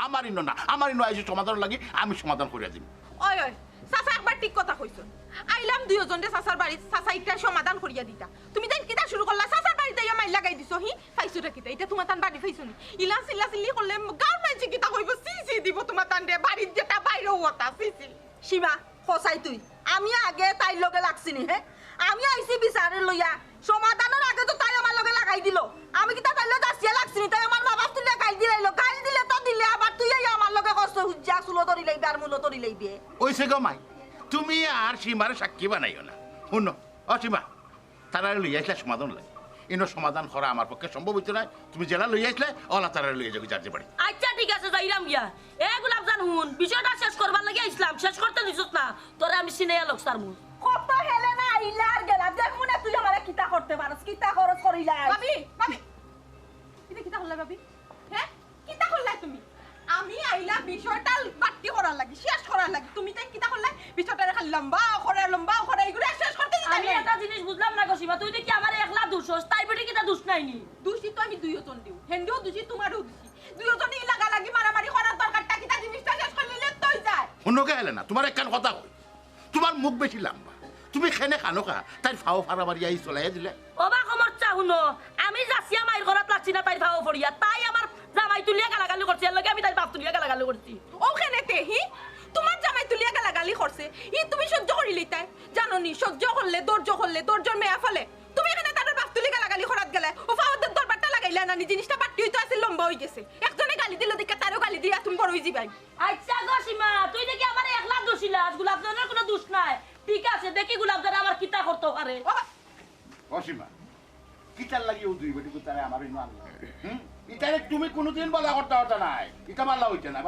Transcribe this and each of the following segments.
আমার ইনো আইসি সমাধান লাগি আমি সমাধান করে দিই। ওই ওই চাচা একবার ঠিক কথা কইছো। আইলাম দুইজনে চাচার বাড়ি, চাচা ইটা সমাধান করিয়া দিতা। তুমি দেন কিটা শুরু করলা চাচার বাড়িতে ইয়া মাইল লাগাই দিছো। হি ফাইছুটা কিটা এটা তোমার তান বাড়ি ফাইছো নি? ইলা সিল্লা সিল্লি করলে গাঁর মাইছে কিটা কইব সি দিব তোমার তান রে বাড়ির যেটা বাইরে হতা সি। সীমা ফসাই তুই আমি আগে তাই লগে লাগছিনি। হ্যাঁ আমি আইছি বিচারে লইয়া সমাধানের আগে তো তাই আমার লগে লাগাই দিল। আমি কি তাই লগে আসিয়া লাগছিনি? তাই আমার বাবা তুলে গাইল দিলাইলো, গাইল দিলে তো দিলে আবার তুই আমার লগে কষ্ট হুজ্জা চুলো ধরি লাইবি আর মূলো ধরি লাইবি। ওইসে গো মাই তুমি আর সীমার সাক্ষী বানাইও না। শুনো ও সীমা তারা লইয়া আসলে সমাধান লাগে ইনো সমাধান করা আমার পক্ষে সম্ভব হইতো না। তুমি জেলা লইয়া আসলে ওলা তারা লইয়া যাবি যার যে বাড়ি। আচ্ছা ঠিক আছে যাইরাম গিয়া। এ গোলাপ জান হুন বিষয়টা শেষ করবার লাগি আইছিলাম, শেষ করতে দিছস না তোরে আমি সিনেয়া লোক সারমু। কত হেলে না আইলা আর গেলা দেখমু না তুই আমারে কিতা করতে পারস, কিতা খরচ করিলা। ভাবি ভাবি এটা কিটা হল্লা ভাবি? হ্যাঁ কিটা হল্লা তুমি? আমি আইলা বিষয়টা বাট্টি করার লাগি শেষ করার লাগি। তুমি তাই কিটা হল্লা বিষয়টা খালি লম্বা করে এগুলো শেষ করতে দিতা। আমি একটা জিনিস বুঝলাম না গসিবা, তুই দেখি আমার একলা দোষস তাই বেটি কিটা দোষ নাইনি? দোষী তো আমি দুইজন দিও, হেন্ডিও দোষী তোমারও দোষী। দুইজনই লাগালাগি মারামারি করার দরকারটা কিটা জিনিসটা শেষ করে নিলে তোই যায়। শুনোকে হেলে না তোমার একখান কথা কই, তোমার মুখ বেশি লম্বা, তুমি খেনে খানো খা তাই ফাও ফারা মারি আই চলাই দিলে। ওবা সমস্যা শুনো, আমি যাচ্ছিয়া মায়ের ঘৰত লাগছি না তাই ভাও ফরিয়া, তাই আমার জামাই তুলিয়া গালাগালি করছে, এর লগে আমি তাই বাপ তুলিয়া গালাগালি করছি। ওখানেতে হি তোমার জামাই তুলিয়া গালাগালি করছে, ই তুমি সহ্য করিলি তাই জানো নি? সহ্য করলে ধৈর্যর মেয়া ফেলে। তুমি এখানে তাদের বাপ তুলি গালাগালি করাত গেলে ও ফাওদের দরবারটা লাগাইলা না নি? জিনিসটা বাট্টি হইতো আছে লম্বা হয়ে গেছে। একজনে গালি দিল দিকা তারও গালি দিয়া তুমি বড় হই যাবাই। আচ্ছা গসিমা তুই দেখি আমার একলা দোষিলাস, গোলাপ জানের কোনো দোষ নাই। ঠিক আছে দেখি গোলাপ জান আমার কিতা করতে পারে। অসীমা কিটার লাগি ও দুই বেটি তারে আমার ইনো আনলা। ইটারে তুমি কোনোদিন বলা করতে হতো নাই। ইটা বালা হইছে না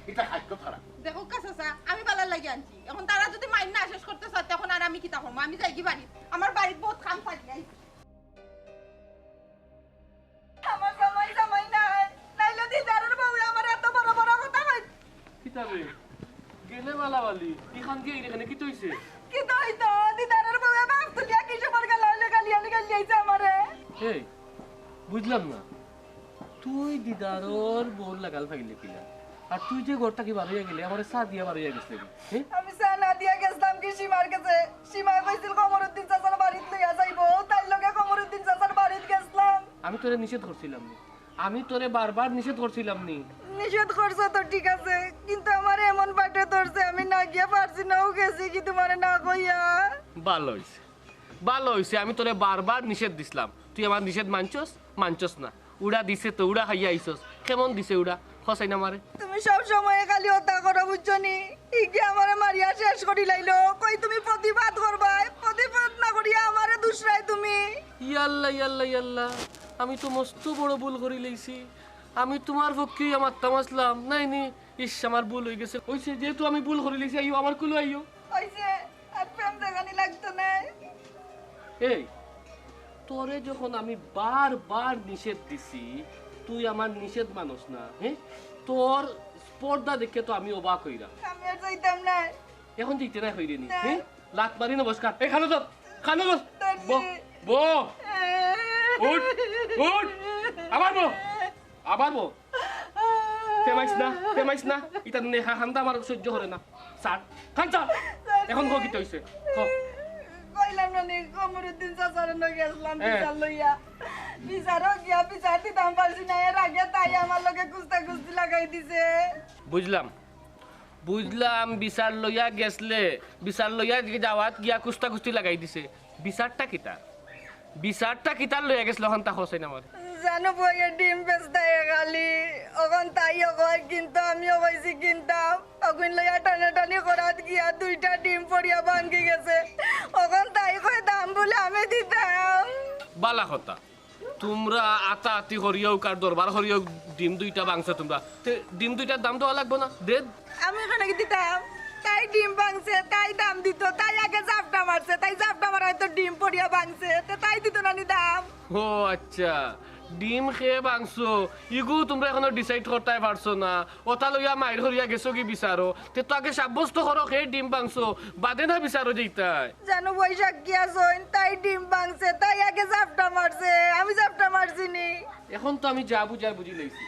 এটা খাদ্য খারাপ। দেখো কাঁচা আমি বালার লাগি আনছি। এখন তারা যদি মাইন না শেষ করতে চায় তখন আর আমি কিতা করবো? আমি যাই কি বাড়ি, আমার বাড়ির বহুত কাম ফাটি আইছে। আমার জামাই নাই নাইলে দিদারের বউ আমার এত বড় বড় কথা কই। কিতাবে গেলে মালাবালি ইখান কি এখানে কি তইছে? কি তো দিদারের বউ বাপ তুলিয়া কি সবার গালি আইছে আমারে। এই বুঝলাম না, তুই দিদারর বোন লাগাল ফাইলে কিলা আর তুই যে ঘরটা কি বার হইয়া গেলে আমার চা দিয়া বার হইয়া গেছে। আমি চা না দিয়া গেছলাম কি সীমার কাছে। সীমা কইছিল কমরউদ্দিন চাচার বাড়িতে লইয়া যাইবো, তাই লগে কমরউদ্দিন চাচার বাড়িতে গেছলাম। আমি তোরে নিষেধ করছিলাম নি, আমি তোরে বারবার নিষেধ করছিলাম নি। নিষেধ করছো তো ঠিক আছে, কিন্তু আমার এমন পাটে ধরছে আমি না গিয়া পারছি না, ও গেছি কি তোমার না কইয়া। ভালো হইছে আমি তোরে বারবার নিষেধ দিছিলাম, তুই আমার নিষেধ মানছস না। উড়া দিছে তো উড়া খাইয়া আইছস। কেমন দিছে উড়া খসাই না মারে? তুমি সব সময় খালি হত্যা করো বুঝছো নি? ইকে আমারে মারিয়া শেষ করি লাইলো। কই তুমি প্রতিবাদ করবাই, প্রতিবাদ না করিয়া আমারে দুসরাই তুমি। ইয়াল্লা আমি তো মস্ত বড় ভুল করি লইছি। আমি তোমার পক্ষেই আমার তামাসলাম নাইনি। ইস আমার ভুল হয়ে গেছে। হইছে যেহেতু আমি ভুল করে লইছি, আইও আমার কুলো আইও। হইছে আর প্রেম দেখানি লাগতো না। এই তোরে যখন আমি বারবার নিষেধ দিছি তুই আমার নিষেধ মানস না। হ্যাঁ তোর স্পর্ধা দেখে তো আমি অবাক হইলাম। আমি আর যাইতাম না। এখন যেতে না হইরে নি। হ্যাঁ লাত মারি নমস্কার। এই খানো বো উঠ আবার বো তেমাইস না ইটা নেহা খান্দা আমার সহ্য করে না। স্যার খান স্যার এখন কি হইছে কইলাম না নি কমরউদ্দিন চাচার লই গেছলাম বিচার লইয়া। বিচারও গিয়া বিচার দিতাম পারছি না, এর আগে তাই আমার লগে কুস্তি লাগাই দিছে। বুঝলাম বিচার লইয়া গেছলে, বিচার লইয়া যাওয়াত গিয়া কুস্তি লাগাই দিছে। বিচারটা কিতার লইয়া গেছিল এখন তা হসে না আমার জানো বইয়ের ডিম বেচতাই খালি ওখান তাইও কয় কিন্তু আমিও কইছি কিনতাম। ওখান লইয়া টানাটানি করাত গিয়া দুইটা ডিম পড়িয়া ভাঙ্গি গেছে। ওখান তাই কয় দাম বলে আমি দিতাম। বালা কথা তোমরা আতা আতি হরিয়াও কার দরবার হরিয়াও ডিম দুইটা ভাঙছে তোমরা, ডিম দুইটার দাম দেওয়া লাগবো না? দে আমি ওখানে দিতাম, তাই ডিম ভাঙছে তাই দাম দিত, তাই আগে জাপটা মারছে তাই জাপটা মারাই তো ডিম পড়িয়া ভাঙছে তাই দিত না নি দাম। ও আচ্ছা ডিম খেয়ে ভাঙছো ইগু তোমরা এখনো ডিসাইড করতে পারছো না। ওটা লইয়া মাইর হরিয়া গেছো কি বিচারো তে তো আগে সাব্যস্ত করো খেয়ে ডিম ভাঙছো বাদে না বিচারো যেইটাই জানো বৈশাখ গিয়া জইন তাই ডিম ভাঙছে তাই আগে জাপটা মারছে আমি জাপটা মারছি নি। এখন তো আমি যা বুঝার বুঝি লইছি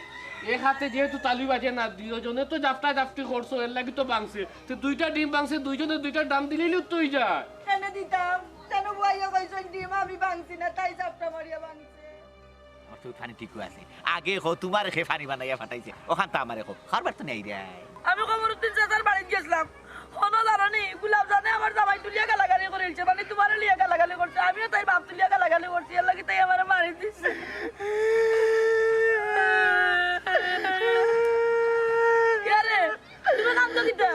এক হাতে যেহেতু তালি বাজে না দুজনে তো জাফটা জাফটি করছো এর লাগি তো ভাঙছে তো দুইটা ডিম ভাঙছে দুইজনে দুইটা দাম দিলেই তো হয়ে যায় কেন দিতাম কেন বুয়াইয়া কইছেন ডিম আমি ভাঙছি না তাই চাপটা মারিয়া ভাঙছে আমার তো ফানি ঠিক আছে আগে হো তোমার খে ফানি বানাইয়া ফাটাইছে ওখান তো আমারে খো খাবার তো নেই রে আমি কমরুদ্দিন চাচার বাড়িতে গেছিলাম হনো জানি গুলাব জানে আমার জামাই তুলিয়া গালাগালি করেছে মানে তোমার লিয়া গালাগালি করছে আমিও তাই বাপ তুলিয়া গালাগালি করছি এর লাগি তাই আমার মারি দিচ্ছে আরে তুমি কান্দো কিটা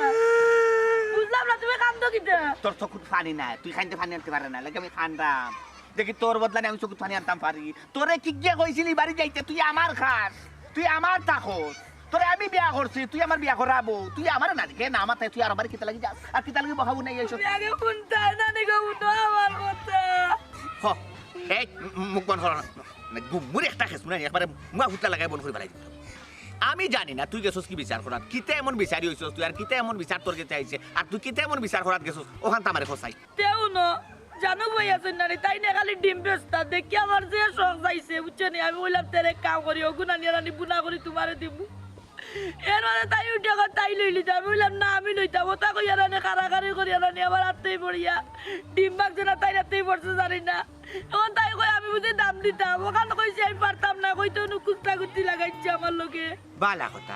বুঝলাম না তুমি কান্দো কিটা তোর তো খুব ফানি না তুই খাইতে ফানি আনতে পারে না লাগে আমি খান্দাম দেখি তোর বদলা আমি চোখ ফানি আনতাম পারি তোরে কি গিয়ে কইছিলি বাড়ি যাইতে তুই আমার খাস তুই আমার তাকস তোরে আমি বিয়া করছি তুই আমার বিয়া করাবো তুই আমার না দেখে না আমার তুই আর আমার কিতা লাগি যাস আর কিতা লাগি বহাবো নাই এইসব তুমি আগে শুনতা না নিগো উঠো আমার কথা হ এই মুখ বন্ধ কর না গুমুর একটা খেস না একবারে মুখ ফুটলা লাগাই বন্ধ করে ফেলাই দিত আমি জানি না তুই গেছস কি বিচার করাত কিতে এমন বিচারি হইছস তুই আর কিতে এমন বিচার তোর কাছে আইছে আর তুই কিতে এমন বিচার করাত গেছস ওখান তো আমারে খসাই তেও না জানো বই আছেন না তাই না খালি ডিম বেস্তা দেখি আমার যে শখ যাইছে বুঝছো নি আমি বললাম তেরে কাম করি ওগুনা নিয়ে রানি বুনা করি তোমারে দিব এর মানে তাই উঠে তাই লইলি আমি বললাম না আমি লইতাম ওটা কইয়া রানি কারাকারি করিয়া রানি আবার হাতেই পড়িয়া ডিম বাগছে না তাই হাতেই পড়ছে জানি না এখন তাই কই আমি বুঝে দাম দিতাম ওখানে কইছি আমি পারতাম না কইতো কুস্তা কুস্তি লাগাইছে আমার লোকে বালা কথা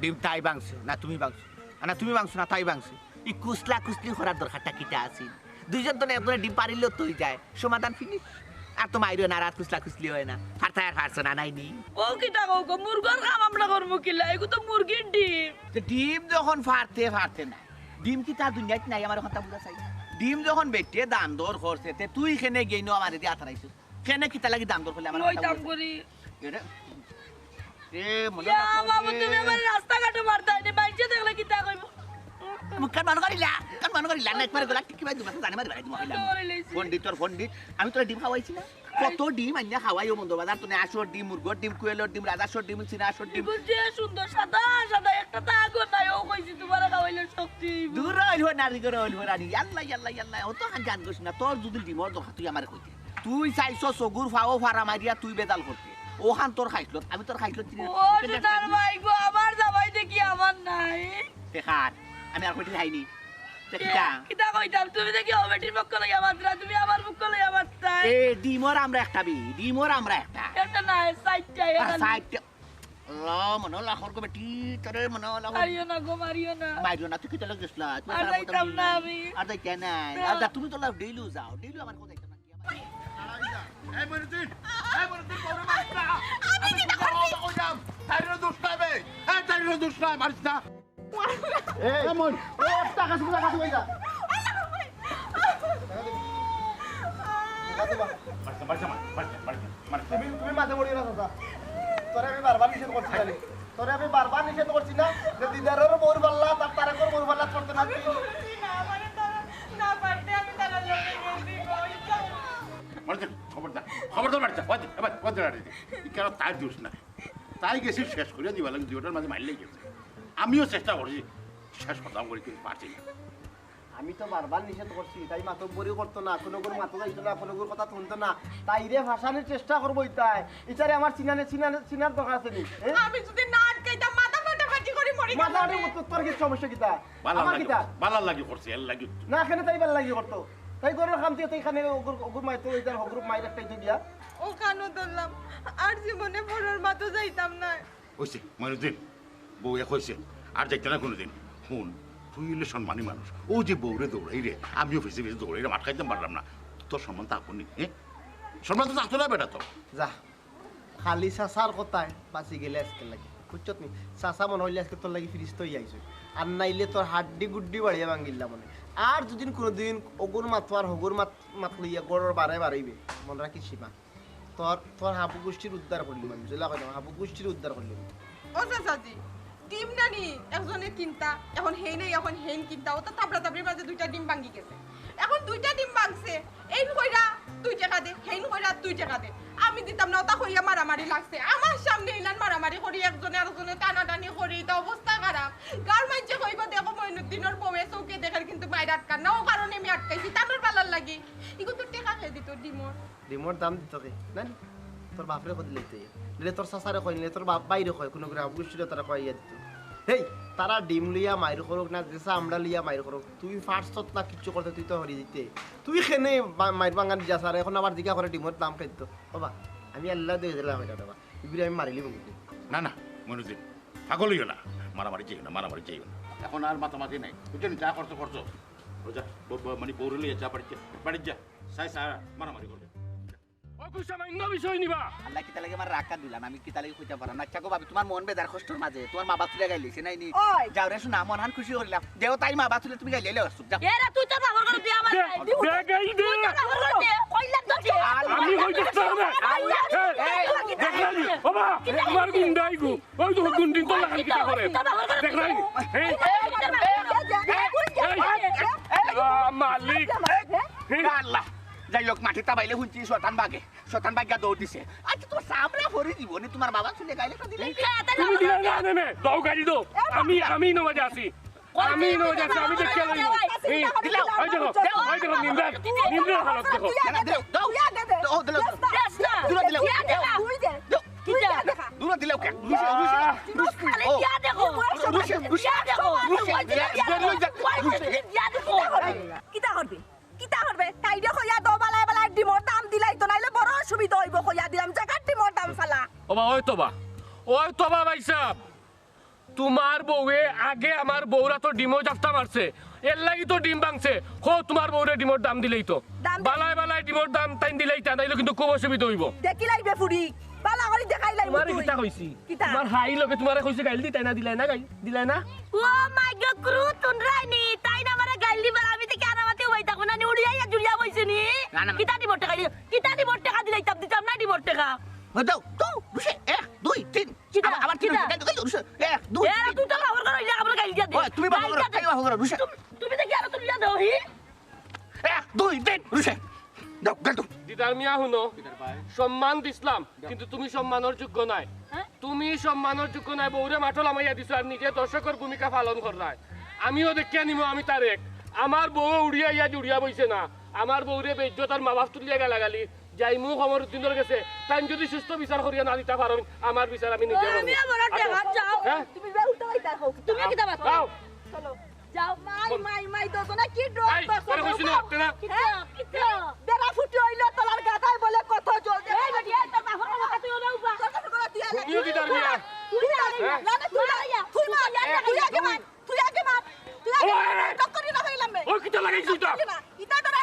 ডিম তাই বাংছে না তুমি বাংছো না তুমি বাংছো না তাই বাংছে এই কুসলা কুসলি করার দরকারটা কিটা আছে দুইজন তো একজনে ডিম পারিলেও তুই যায় সমাধান ফিনিশ আর তো মাইরো না রাত কুসলা কুসলি হয় না ফারতা আর ফারছ না নাইনি ও কিটা কও মুরগর কাম আমরা করবো কিলা এগু তো মুরগির ডিম ডিম যখন ফারতে না ডিম কি তার দুনিয়াতে নাই আমার কথা বুঝা চাই ডিম যখন বেটে দাম দর করছে তে তুই কেনে গেইনো আমারে দিয়ে আতরাইছ কেনে কিতা লাগি দাম দর করলে আমার ওই দাম করি এ মনে ইয়া বাবু তুমি আমার রাস্তা ঘাটে মারতা নে বাইচে দেখলে কিটা কইবো কান মান করিলা না একবার গলা টিকি বাই দুবা জানি মারি বাই দিমা পণ্ডিত আমি তোর ডিম খাওয়াইছি না কত ডিম আইনা খাওয়াইও বন্ধু বাজার তো আসর ডিম মুরগর ডিম কুয়েলর ডিম রাজাসর ডিম সিনাসর ডিম বুঝে সুন্দর সাদা সাদা একটা তা আগুন নাই ও কইছি তোমার খাওয়াইলে শক্তি দূর হইল নারী করে হইল রানী আল্লাহ ও তো খান জান গছ না তোর যদি ডিমর দরকার তুই আমারে কইতে তুই চাইছ সগুর ফাও ফারা মারিয়া তুই বেদাল করতে ও খান তোর খাইছিল আমি তোর খাইছিল ও সুতার ভাই গো আমার জামাই দেখি আমার নাই দেখাত আমি আর কইতে খাইনি দেখিতা কিটা কইতাম তুমি দেখি ও বেটির পক্ষ লই আমার তুমি আমার পক্ষ লই আমার তাই এ ডিমর আমরা একটা ডিমর আমরা একটা একটা নাই সাইডটা এটা সাইড মনে লাখর কো বেটি তোরে মনে লাখর মারিও না গো মারিও না মাইরো না তুই কি তলে গেছলা তুই আর যাইতাম না আমি আর যাইতে নাই আর তুমি তো লাভ ডেইলি যাও ডেইলি আমার কোথায় যাইতাম না এই মইনুদ্দিন বড় মাস্টার আমি কি কইতাম তাইরো দুষ্টাবে তাইরো দুষ্টায় মারিস না এই মন টাকা শুধু টাকা কই যা তুমি মাঝে পড়িও না দাদা তোরে আমি বারবার নিষেধ করছি জানি তোরে আমি বারবার নিষেধ করছি না যে দিদারেরও মোর বাল্লা তার তারেকর মোর বাল্লা করতে না খবরদার বাড়ছে কেন তার দোষ না তাই গেছি শেষ করে দিবা লাগে দুটার মাঝে মারলেই গেছে আমিও চেষ্টা করছি শেষ কথা করে কিন্তু পারছি না আমি তো বারবার নিষেধ করছি তাই মাতব্বরিও করতো না কোনো কোনো মাতো যাইতো না কোনো কথা শুনতো না তাই রে ভাষানোর চেষ্টা করবো তাই ইতারে আমার চিনার দরকার আছে নি আমি যদি না আটকাইতাম মাথা ফাটাফাটি করে মরি গেলাম মাথা তোর কি সমস্যা কিতা আমার কিতা বালার লাগি করছে এর লাগি না এখানে তাই ভাল লাগি করতো তাই গরুর খামতি তো এখানে ওগুর মাইতো ইতার হগরুপ মাইর একটাই তো দিয়া ও কানো ধরলাম আর জীবনে পড়ার মাতো যাইতাম না হয়েছে মইনুদ্দিন বউ এক হয়েছে আর যাইতে না কোনোদিন শুন তুই হইলে সম্মানী মানুষ ও যে বউরে দৌড়াই রে আমিও ফেসে ফেসে দৌড়াই রে মাঠ খাইতে পারলাম না তোর সম্মান তো আপনি সম্মান তো থাকতো না বেটা তো যা খালি চাচার কথায় বাঁচি গেলে আজকে লাগে বুঝছত নি চাচা মনে হইলে আজকে তোর লাগি ফিরিস তো আইছো আর নাইলে তোর হাড্ডি গুড্ডি বাড়িয়া ভাঙিল্লা মনে আর যদি কোনোদিন অগুর মাতো আর হগুর মাত লইয়া গড়ের বারে বাড়াইবে মনে রাখি সীমা তোর হাবু গোষ্ঠীর উদ্ধার করলি আমি জেলা কই হাবু গোষ্ঠীর উদ্ধার করলি ও চাচাজি ডিম নানি একজনে কিনতা এখন হেই নেই এখন হেইন কিনতা ও তো তাবড়া তাবড়ির মাঝে দুইটা ডিম ভাঙি গেছে এখন দুইটা ডিম ভাঙছে এই কইরা 2 টাকা দে হেইন কইরা 2 টাকা দে আমি দিতাম না ওটা কইয়া মারামারি লাগছে আমার সামনে ইলান মারামারি করি একজনে আরেকজনে টানাটানি করি তো অবস্থা খারাপ গার মাইছে কইবা দেখো মইনুদ্দিনের বউয়ে চৌকে দেখার কিন্তু মাইর আটকান না ও কারণে আমি আটকাইছি তানোর পালার লাগি ইগো তো টাকা খেয়ে দিত ডিমর দাম দিত কে না তোর বাপরে কত লইতে নিলে তোর চাচারে কয় নিলে তোর বাপ বাইরে কয় কোনো গ্রাম গোষ্ঠীরে তারা কইয়া দিত হেই তারা ডিম লইয়া মাইর করুক না যেসা আমরা লইয়া মাইর করুক তুই ফার্স্টত না কিচ্ছু করতে তুই তো হরি দিতে তুই খেনে মাইর বাঙ্গান যাস আর এখন আবার জিজ্ঞা করে ডিমের দাম খাইতো বাবা আমি আল্লাহ দিয়ে দিলাম এটা বাবা ইবরি আমি মারিলি বন্ধু না না মইনুদ্দিন পাগল হইও না মারামারি চাইও না মারামারি চাইও না এখন আর মাতামাতি নাই বুঝছেন যা করছো যা মানে বৌরে লিয়ে যা বাড়ির যা সাই মারামারি করবে সামান্য বিষয় নিবা আল্লাহ কিতা লাগে আমার রাখা দিলাম আমি কিতা লাগে কইতে পারাম না আচ্ছা গো ভাবি তোমার মন বেজার কষ্টর মাঝে তোমার মা বাপ তুলে গাইলিছে নাই নি ওই। যাও রে শোনা মন হান খুশি করিলাম দেও তাই মা বাপ তুলে তুমি গাইলে আসুক যাও এরা তুই তো বাহর করে দে আমার দে গাই দে বাহর করে দে কইলাম তো দে আমি কইতে না দেখলানি বাবা তোমার গুন্ডাই গো ওই তো গুন্ডিন তো লাগান কিটা করে দেখলাই এই মালিক আল্লাহ যাই হোক মাটিটা বাইলে শুনছি শতান বাগা দৌড় দিছে আচ্ছা তোমার সামরা ভরে দিব নি তোমার বাবা তুলে গাইলে তো দিলে তুমি দিলা না না দাও গাড়ি দাও আমি নমাজে আছি আমি নমাজে আছি আমি দেখে লইব এই দিলাও ওই দেখো নিন্দার হালত দেখো দাও দাও দিলাও দূর দিলাও দূর দিলাও কে খালি ইয়া দেখো ইয়া দেখো কিতা করবে কাইডে কইয়া দো বালাই বালাই ডিমর দাম দিলাই তো নাইলে বড় অসুবিধা হইব কইয়া দিলাম জায়গা ডিমর দাম ফালা ওবা ওই তোবা ভাই সাহেব তোমার বউয়ে আগে আমার বউরা তো ডিমও জাফতা মারছে এর লাগি তো ডিম ভাঙছে হো তোমার বউরে ডিমর দাম দিলেই তো বালাই ডিমর দাম তাই দিলেই তা নাইলে কিন্তু খুব অসুবিধা হইব দেখিলাই বেফুরি বালা করি দেখাইলাই তোমারে কিতা কইছি তোমার হাই লগে তোমারে কইছে গাইল দি তাই না দিলাই না ও মাই গড ক্রু তুনরাইনি তাই না আমারে গাইল দিবার আমি তো কেরামতে হই থাকো না উড়িয়া জুড়িয়া বইছিনি কিতা দি মোট টাকা দিলাইতাম দিতাম না দি মোট টাকা দাও দাও রুশে 1 2 3 আবার কি রুশে 1 2 এরা তুই তো বাহর করে ইয়া আমরা গাইল দিয়া দে তুমি বাবা করো রুশে তুমি দেখি আর তুই দাও হি 1 2 3 রুশে দাও দাও দিদার মিয়া হুনো সম্মান দিছলাম কিন্তু তুমি সম্মানের যোগ্য নাই তুমি সম্মানের যোগ্য নাই বউরে মাঠল আমাইয়া দিছো আর নিজে দর্শকের ভূমিকা পালন করায় আমিও দেখিয়া নিমো আমি তারেক আমার বউ উড়িয়া ইয়া জুড়িয়া বইছে না আমার বউরে বেজ্জতার মা বাপ তুলিয়া গালাগালি যাই মুখ মইনুদ্দিনের গেছে তাই যদি সুস্থ বিচার করিয়া না দিতে পারো আমার বিচার আমি নিজে আমি আমার টাকা যাও তুমি বেউটা হইতা হোক তুমি কি দাবা যাও চলো যাও মাই তো না কি ড্রপ এই পরে কইছি না আপনি না কিতা বেলা ফুটি হইলো তোলার গাদায় বলে কত জল দে এই বেটি এই তো বাহর কথা তুই ওনা উবা তুমিও দিদার মিয়া তুই আগে মার টক্করি না হইলাম ওই কিটা লাগাইছিস তো ইতা তো না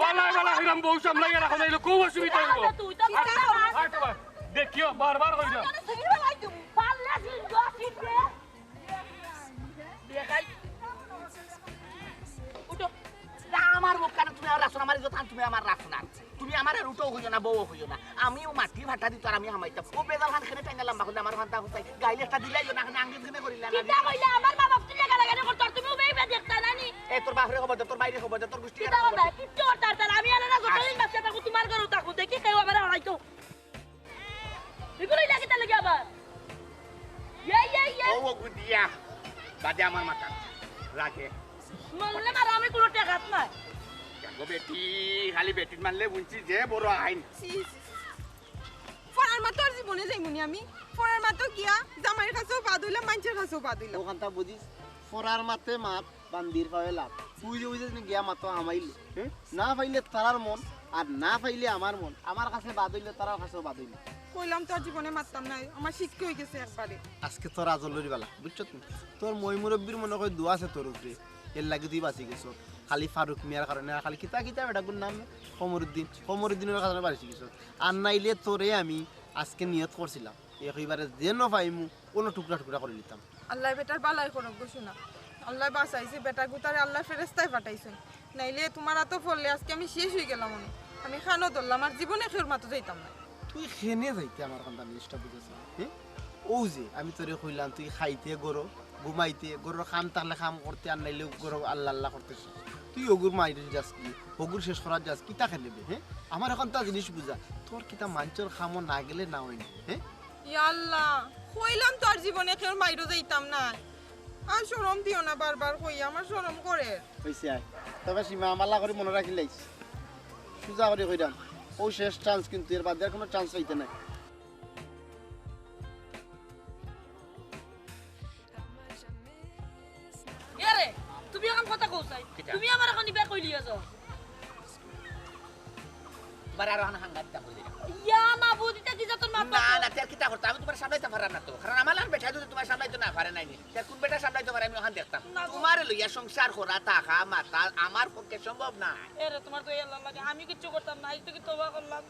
বালা হিরাম বউ সামলাইয়া রাখো নাইলে খুব অসুবিধা হইব তুই তো দেখিও বারবার কই না পাল্লা দিন গসিপ রে দেখাই উঠো আমার মুখ কানে তুমি আর রাখছো না আমার যথান তুমি আমার রাখছো না তুমি আমার রুটো হইও না বউ হইও না আমিও মাটি ভাটা দিত আর আমি হামাইতাম ও বেজাল খান খেনে টাইনা লম্বা করলে আমার ভান্তা হইতাই গাইলেটা দিলাইও না খানে আঙ্গিত খেনে করিলা না কিতা কইলা আমার মা বাপ তুই গালাগালি করছ তুমি বেইবা দেখতা নানি এ তোর বাপরে খবর দে তোর বাইরে খবর দে তোর গোষ্ঠী কিতা হবে কিচ্ছু তার আমি আর না যতদিন বাচ্চা থাকো তোমার ঘরে থাকো দেখি কেউ আমার হারাইতো এগুলোই লাগি তাহলে কি আবার ও গুদিয়া বাদে আমার মাথা রাখে মরলে মারা আমি কোনো টাকাত নাই গো বেটি খালি বেটির মানলে বুঝছি যে বড় আইন ফরার মা তোর জীবনে যাইমুনি আমি ফরার মা তো গিয়া জামাইয়ের কাছেও পা ধুইলাম মানুষের কাছেও পা ধুইলাম ওখানটা বুঝিস ফরার মাতে মাত বান্দির পায়ে লাভ বুঝে গিয়া মাতো আমাইলে না পাইলে তারার মন আর না পাইলে আমার মন আমার কাছে বাদ হইলে তারার কাছেও বাদ হইলে কইলাম তোর জীবনে মারতাম না আমার শিক্ষা হয়ে গেছে একবারে আজকে তোর আজলরি বেলা বুঝছো তুমি তোর মইমুরব্বির মনে করে দোয়া আছে তোর উপরে এর লাগে তুই বাঁচি গেছো খালি ফারুক মিয়ার কারণে আর খালি কিতা বেটা গুণ নাম কমরুদ্দিনের কারণে বাড়ি গেছো আর নাইলে তোরে আমি আজকে নিয়ত করছিলাম একেবারে যেন পাইমু কোনো টুকরা করে নিতাম আল্লাহ বেটার বালাই করব গো না আল্লাহ বাঁচাইছে বেটা গুতারে আল্লাহ ফেরেশতায় পাঠাইছেন নাইলে তোমার এত ফললে আজকে আমি শেষ হয়ে গেলাম আমি খানো ধরলাম আর জীবনে খের মাতো যাইতাম না তুই খেনে যাইতে আমার কথা জিনিসটা বুঝেছ হ্যাঁ ও যে আমি তোরে কইলাম তুই খাইতে গরো ঘুমাইতে গরুর খাম তাহলে খাম করতে আর নাইলে গরু আল্লাহ করতেছিস তুই ওগুর মাইরে যাস কি ওগুর শেষ করার যাস কিতা খেয়ে নেবে হ্যাঁ আমার এখন তা জিনিস বুঝা তোর কিতা মাঞ্চর খামো না গেলে না হয়নি হ্যাঁ ইয়া আল্লাহ কইলাম তোর জীবনে খের মাইরো যাইতাম না আর শরম দিও না বারবার কই আমার শরম করে হইছে তবে সীমা আমালা করে মনে রাখি লাইছ সুজা করে কইরাম ও শেষ চান্স, কিন্তু এর বাদে আর কোনো চান্স পাইতে নাই। ইয়ারে তুমি এখন কথা কইছাই তুমি আমার এখন বিয়া কইলি আছো তোমার আর হাঙ্গাতটা কইলে ইয়া মা বুদিটা কি যতন মা না না তেল কিটা করতে আমি তোমার সামলাইতে পারলাম না তো, কারণ আমার লান বেটা যদি তোমার সামলাইতে না পারে নাই সে কোন বেটা সামলাইতে পারে আমি ওখান দেখতাম। তোমার লইয়া সংসার করা টাকা মাথা আমার পক্ষে সম্ভব না। এরে তোমার তো এলা লাগে আমি কিচ্ছু করতাম না, আজ তো কি তোবা করলাম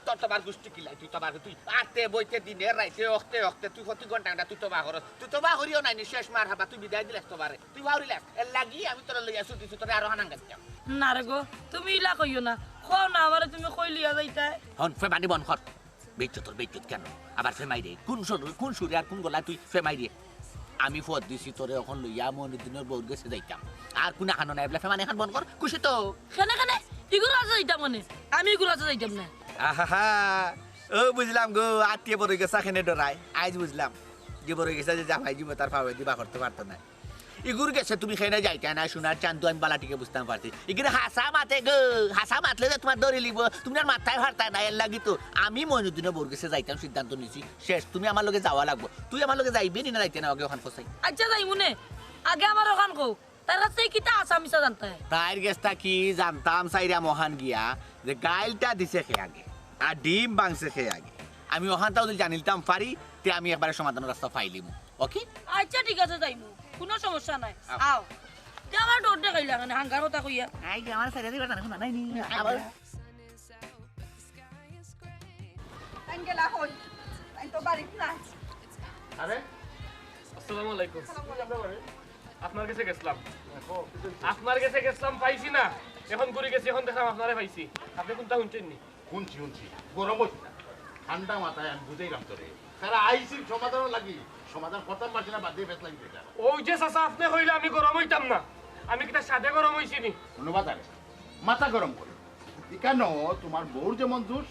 তোর তোমার গোষ্ঠী কিলাই তুই তোমার তুই আতে বইতে দিনে রাইতে অক্তে অক্তে তুই কত ঘন্টা তুই তোবা করস, তুই তোবা করিও নাই শেষ মার হাবা তুই বিদায় দিলে তোবারে তুই ভাউরিলাস এর লাগি আমি তোর লইয়া ছুটি তোরে আরো হানাঙ্গাত যাও না রে গো তুমি ইলা কইও না খো না আমারে তুমি কইলিয়া যাইতা হন ফেমানি বন কর বেইজ্জত তোর বেইজ্জত কেন আবার ফেমাই রে কোন সুরে আর কোন গলা তুই ফেমাই রে আমি ফদ দিছি তোরে এখন লইয়া মইনুদ্দিনের বউর গেছে যাইতাম আর কোন খানো নাই বলে ফেমানি খান বন কর খুশি তো কেন কেন ইগুলো আছে যাইতাম মানে আমি ইগুলো আছে যাইতাম না আহা ও বুঝলাম গো আত্মীয় বড় গেছে খেনে ডরাই আজ বুঝলাম যে বড় গেছে যে জামাই জীব তার পাবে দিবা করতে পারতো না ইগুর গেছে তুমি খেনে যাইতে না সোনার চান্দু আমি বালাটিকে বুঝতাম পারছি ইগুর হাসা মাতে গো হাসা মাতলে যে তোমার দড়ি লিব তুমি আর মাথায় ভারতা না এর লাগি তো আমি মইনুদ্দিনের বউর গেছে যাইতাম সিদ্ধান্ত নিছি শেষ তুমি আমার লগে যাওয়া লাগবো তুই আমার লগে যাইবি না যাইতে না আগে ওখান ফসাই আচ্ছা যাই মনে আগে আমার ওখান কো তার কাছে কিটা আসামিসা জানতা তাইর গেছটা কি জানতাম সাইরা মহান গিয়া যে গাইলটা দিছে খেয়ে আগে আর ডিম বাংছে খেয়ে আগে আমি ওখানটাও যদি জানিলতাম পারি তে আমি একবারে সমাধানের রাস্তা পাইলিম ওকে আচ্ছা ঠিক আছে যাইমু কোনো সমস্যা নাই আও তে আমার ডোর দেখাইলা কেন হাঙ্গার কথা কইয়া আই আমার সাইডে দিবা না নাই নি আবার আঙ্গেলা হই আই তো বাড়ি না আরে আসসালামু আলাইকুম আপনার কাছে গেছিলাম পাইছি না এখন ঘুরে গেছি এখন দেখলাম আপনারে পাইছি আপনি কোনটা শুনছেন নি শুনছি গরম হচ্ছে না ঠান্ডা মাথায় আমি বুঝাইলাম তোরে তারা আইসির সমাধান লাগি সমাধান করতাম পারছি না বাদ দিয়ে বেশ লাগি বেটা ওই যে চাচা আপনি হইলে আমি গরম হইতাম না আমি কিটা সাদে গরম হইছি নি ধন্যবাদ আরে মাথা গরম করে কেন তোমার বউর যেমন দোষ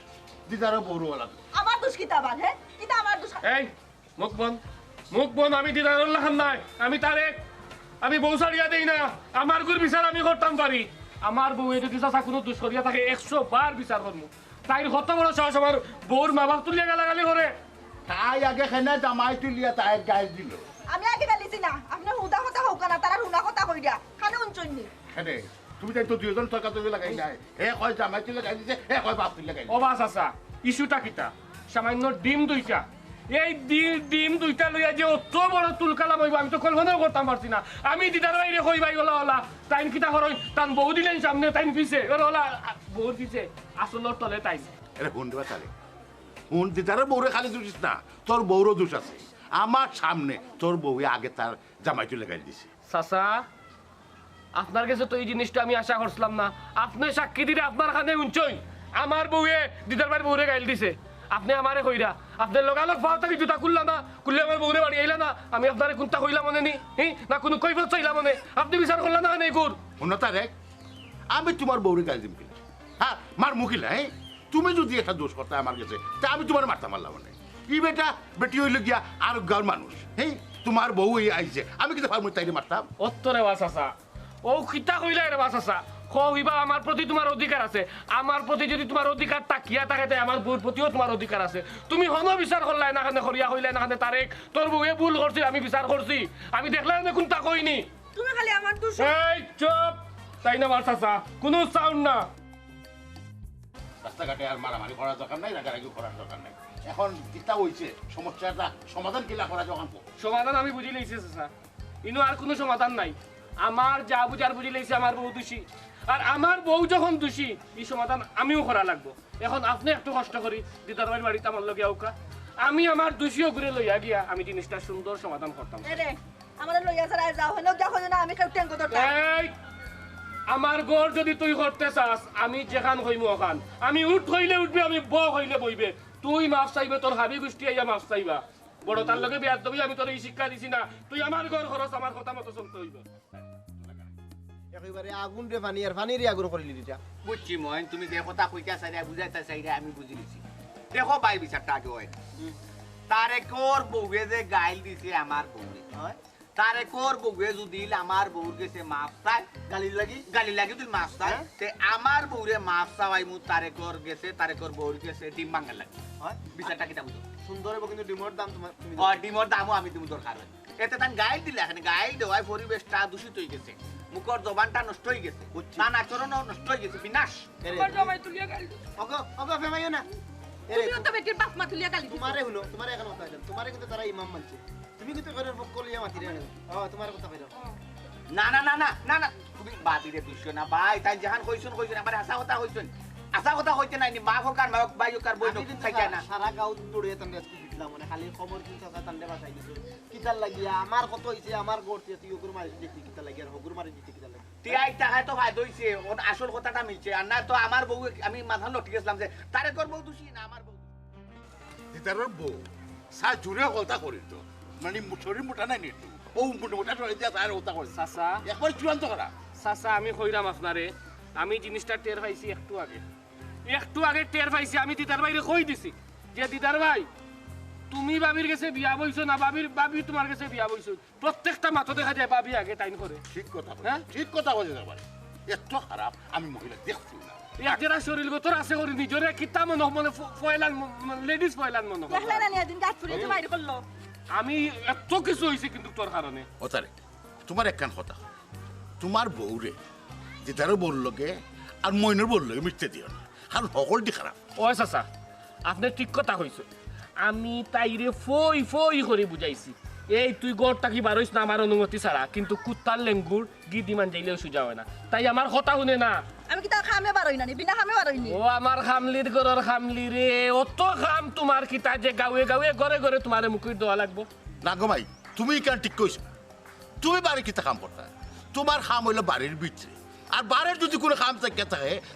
দিদারও বউরওয়ালা দোষ আমার দোষ কিতা বাল হে কিতা আমার দোষ এই মুখ বন আমি দিদারুল লাখান নাই আমি তারে আমি বউ ছাড়িয়া দেই না আমার গুর বিচার আমি করতাম পারি আমার বউ যদি চাচা কোনো দোষ করিয়া থাকে 100 বার বিচার করবো তাইর কত বড় সাহস আমার বউর মা বাপ তুলিয়া গালাগালি করে তাই আগে খানা জামাই তুলিয়া তাই গায়ে দিল আমি আগে গালিছি না আপনি হুদা কথা হোক না তারা হুনা কথা কই দিয়া খানে উনচইনি হ্যাঁ তুমি তাই তো দুজন তর্কা তুলি লাগাই নাই এ কয় জামাই তুলে গাই দিছে এ কয় বাপ তুলে গাই ও বা চাচা ইস্যুটা কিটা সামান্য ডিম দুইটা এই ডিম দুইটা লইয়া যে অত বড় তুলকালাম হইব আমি তো কল্পনাও করতাম পারছি না আমি দিদার বাইরে কইবাই ওলা টাইম কিটা করই তান বউ দিলেন সামনে টাইম পিছে ওলা বউর পিছে আসলের তলে টাইম এটা হুন দেবা তালে হুন দিদারও বউরে খালি দোষিস না তোর বউরও দোষ আছে আমার সামনে তোর বউ আগে তার জামাই তুলে গাই দিছে চাচা আপনার কাছে তো এই জিনিসটা আমি আশা করছিলাম না আপনি সাক্ষী দিলে আপনার খানে উঞ্চই আমার বউয়ে দিদার বাড়ির বউরে গাইল দিছে আপনি আমারে কইরা আপনার লগালগ পাও তাকে জুতা খুললা না খুললে আমার বউরে বাড়ি আইলা না আমি আপনারে কোনটা কইলা মনে নি না কোনো কৈফত চাইলা মনে আপনি বিচার করলেন না নেই গুড় শুনো তারে আমি তোমার বউরে গাই দিম কিনা হ্যাঁ মার মুখিলা হ্যাঁ তুমি যদি একটা দোষ করতে আমার কাছে তা আমি তোমার মারতাম মারলাম না ই বেটা বেটি হইল গিয়া আর গাঁর মানুষ হ্যাঁ তোমার বউ এই আইছে আমি কিন্তু ফার্ম তাইলে মারতাম অত্তরে বাস আসা ও খিতা কইলা রে বাস আসা কইবা আমার প্রতি তোমার অধিকার আছে আমার প্রতি যদি তোমার অধিকার তাকিয়া থাকে তাই আমার বউর প্রতিও তোমার অধিকার আছে তুমি হন বিচার করলাই না কানে করিয়া হইলাই না কানে তারেক তোর বউয়ে ভুল করছি আমি বিচার করছি আমি দেখলাম না কোনটা কইনি তুমি খালি আমার দোষ এই চুপ তাই না বাস আসা কোনো সাউন্ড না রাস্তাঘাটে আর মারামারি করার দরকার নাই রাগারাগি করার দরকার নাই এখন কিতা হইছে সমস্যাটা সমাধান কিলা করা যখন সমাধান আমি বুঝি লইছি স্যার ইনো আর কোনো সমাধান নাই আমার যা বুঝার বুঝি লইছে আমার বউ দোষী আর আমার বউ যখন দোষী এই সমাধান আমিও করা লাগবো এখন আপনি একটু কষ্ট করি দিদার ভাইয়ের বাড়িতে আমার লগে আউকা আমি আমার দোষীও ঘুরে লইয়া গিয়া আমি জিনিসটা সুন্দর সমাধান করতাম রে আমাদের লইয়া যারা যাও হলো দেখো না আমি কেউ টেঙ্গো দরকার এই আমার ঘর যদি তুই করতে চাস আমি যেখান হইমু ওখান আমি উঠ হইলে উঠবে আমি ব হইলে বইবে তুই মাফ চাইবে তোর হাবি গোষ্ঠী আইয়া মাফ চাইবা বড় তার লগে বিয়ার দবি আমি তোর এই শিক্ষা দিছি না তুই আমার ঘর খরচ আমার কথা মতো চলতে হইবে একেবারে আগুন রে পানি আর পানির আগুন করিলি দিটা বুঝছি মইন তুমি যে কথা কইতা চাইরা বুঝাইতা চাইরা আমি বুঝি নিছি দেখো বাই বিচারটা আগে হয় তারে কোর বউয়ে যে গাইল দিছে আমার বউরে হয় তারে কর বউয়ে যদি আমার বউর গেছে মাফ চায় গালি লাগি তুই মাফ চায় তে আমার বউরে মাফ চাওয়াই মু তারে কর গেছে তারে কর বউর গেছে ডিম ভাঙা লাগে হয় বিচারটা কিটা বুঝো সুন্দর হবে কিন্তু ডিমর দাম তোমার তুমি ডিমর দামও আমি তুমি দরকার হয় এতে তান গাইল দিলে এখানে গাইল দেওয়ায় পরিবেশটা দূষিত হয়ে গেছে মুখর জবানটা নষ্ট হয়ে গেছে তার আচরণও নষ্ট হয়ে গেছে বিনাশ আমার জামাই তুলিয়া গালি দিছে। ওগো ওগো ফেমাইও না তুমিও তো বেটির বাপ মা তুলিয়া গালি দিছো। তোমারে হলো তোমারে এখন কথা হইলো তোমারে কিন্তু তারা ইমাম মানছে তুমি কিন্তু ঘরের পক্ষ লিয়া মাতি রে তোমার কথা কইলো না না না না না না তুমি বাদিরে দুইছো না ভাই তাই জাহান কইছুন আমার হাসা কথা কইছুন আশা কথা কইতে নাই মা হোকার মা ভাই হোকার বই নতুন থাকি না সারা গাঁও দৌড়ে তান্ডে আজকে দিলাম মানে খালি খবর কি চাচা তান্ডে বাসাই দিছো কিতার লাগিয়া আমার কত হইছে আমার গড়তে তুই ওগুর মারি দেখি কিতার লাগিয়া আর হগুর মারি দিতে কিতার লাগিয়া টিআই টাকা তো ভাই দইছে ওর আসল কথাটা মিলছে আর না তো আমার বউ আমি মাথা লটকে গেছিলাম যে তারে কর বউ দোষী না আমার বউ দিতারর বউ সা জুড়ে কলতা করি তো মানে মুঠরি মুঠা নাই নিতু ও মুঠা ধরে দিয়া তার ওতা করে চাচা একবার চূড়ান্ত করা চাচা আমি কইরাম আপনারে আমি জিনিসটা টের পাইছি একটু আগে টের পাইছি আমি দিদার ভাইরে কই দিছি যে দিদার ভাই তুমি বাবির কাছে বিয়া বইছো না বাবি তোমার কাছে বিয়া বইছো প্রত্যেকটা মাথা দেখা যায় বাবি আগে টাইম করে ঠিক কথা হ্যাঁ? ঠিক কথা বলে যাবার এত খারাপ আমি মহিলা দেখছি না একজেরা শরীর গতর আছে করে নিজরে কিতা মনে মনে ফয়লান লেডিস ফয়লান মনে হয়। দেখলে না নি এদিন গাছ ফুরিয়ে বাইরে করলো আমি এত কিছু হইছে কিন্তু তোর কারণে ওতারে তোমার একখান কথা তোমার বউরে দিদারও বললোকে আর মইনুর বললোকে মিটতে দিও না কারণ সকলটি খারাপ ও চাচা আপনি ঠিক কথা কইছো আমি তাইরে ফই ফই করে বুঝাইছি এই তুই গড়টা কি বারইস না আমার অনুমতি ছাড়া কিন্তু কুত্তার লেঙ্গুর গিট ইমান যাইলেও সোজা হয় না তাই আমার কথা শুনে না আমি কি তা খামে বারই না নি বিনা খামে বারই নি ও আমার খামলির ঘরের খামলি রে অত খাম তোমার কিতা যে গাঁৱে গাঁৱে ঘরে ঘরে তোমারে মুখের দেওয়া লাগবো না গো ভাই তুমি কেন ঠিক কইছো তুমি বাড়ি কিতা কাম করতা তোমার খাম হইলো বাড়ির ভিতরে আর বাড়ির যদি কোনো কাম থাকে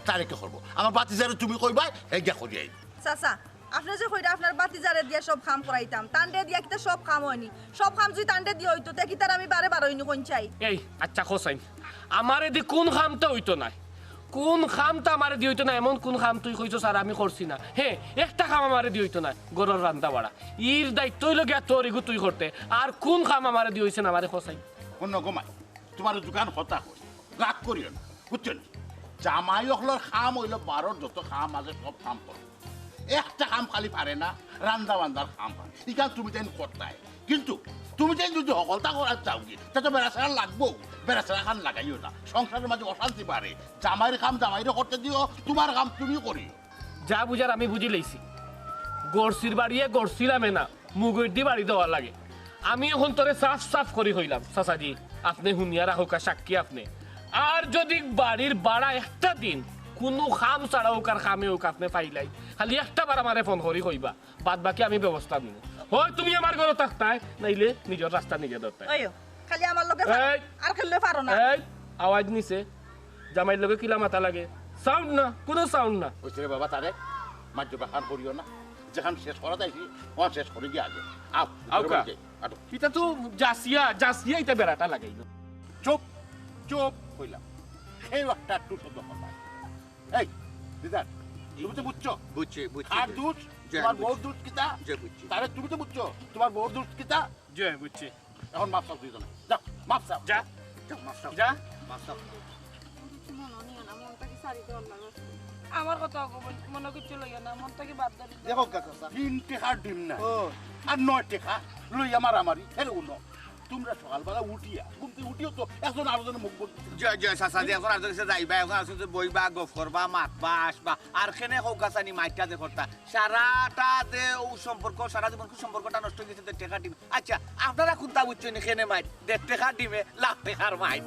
তারে কে করবো আমার বাতিজারে তুমি কইবা এই গিয়া করি আইব চাচা আপনি যে কইরা আপনার বাতিজারে দিয়া সব কাম করাইতাম তান্ডে দিয়া কিতা সব কাম হয়নি সব কাম যদি তান্ডে দিয়া হইতো তে কিতার আমি বারে বারইনি কোন চাই এই আচ্ছা খোসাইন আমার এদি কোন খামটা হইতো না কোন খামটা আমার দি হইতো না এমন কোন খাম তুই কইছো স্যার আমি করছি না হ্যাঁ একটা খাম আমার দি হইতো না গরুর রান্না বাড়া ইর দায়িত্ব হইলো গিয়া তোর এগু তুই করতে আর কোন খাম আমার দি হইছে না আমারে খোসাইন অন্য গোমাই তোমার দোকান হতা হয় রাগ করিও না বুঝছো না জামাই হলোর খাম হইলো বারোর যত খাম আছে সব কাম করো একটা কাম খালি পারে না রান্দা বান্দার কাম পারে ইকাল তুমি তাই করতাই কিন্তু তুমি তাই যদি সকলতা করার চাও কি তা তো বেড়াছাড়া লাগবো বেড়াছাড়া খান লাগাইও না সংসারের মাঝে অশান্তি পারে জামাইয়ের কাম জামাইরে করতে দিও তোমার কাম তুমি করিও যা বুঝার আমি বুঝি লইছি গড়সির বাড়িয়ে গড়ছিলামে না মুগের দি বাড়ি দেওয়া লাগে আমি এখন তোরে সাফ সাফ করি হইলাম চাচাজি আপনি হুনিয়া রাখুকা সাক্ষী আপনি আর যদি বাড়ির বাড়া একটা দিন কোনো খাম ছাড়া হোক আর খামে হোক আপনি পাইলাই খালি একটা বার আমারে ফোন করি কইবা বাদ বাকি আমি ব্যবস্থা নিব হয় তুমি আমার ঘরে থাকতাই নাইলে নিজের রাস্তা নিজে ধরতাই ওইও খালি আমার লগে এই। আর খেললে পারো না এই আওয়াজ নিছে জামাইর লগে কিলা মাথা লাগে সাউন্ড না কোনো সাউন্ড না হয়েছে রে বাবা তারে মাঝে বাহার করিও না যেখান শেষ করা যাইছি ওখান শেষ করে গিয়ে আগে আও আউকা এটা তো জাসিয়া এটা বেড়াটা লাগাইল চুপ চুপ কইলাম সেই একটা একটু শব্দ কথা এই দিদার তুমি তো বুঝছো বুঝছি আর দুধ তোমার বউর দুধ কিতা যে বুঝছি তাহলে তুমি তো বুঝছো তোমার বউর দুধ কিতা জয় বুঝছি এখন মাপ চাও দুইজনে যাও মাপ চাও যা যা আমার কথা মনে কিছু লইয়া না মন থেকে বাদ দাও দেখো চাচা 3 টাকার ডিম না ও আর 9 টাকা লইয়া মারামারি হেরে উনো তোমরা সকালবেলা উঠিয়া ঘুমতে উঠিও তো একজন আরেকজনের মুখ বলতে জয় জয় চাচা যে এখন আর যাইবা এখন আসলে বইবা গফ করবা মাতবা আসবা আর খেনে হোক গাছানি মাইটা যে করতা সারাটা যে ও সম্পর্ক সারা জীবন সম্পর্কটা নষ্ট হয়ে গেছে টেকা ডিম আচ্ছা আপনারা কোনটা বুঝছেন খেনে মাইট 1.5 টাকা ডিমে লাখ টাকার মাইট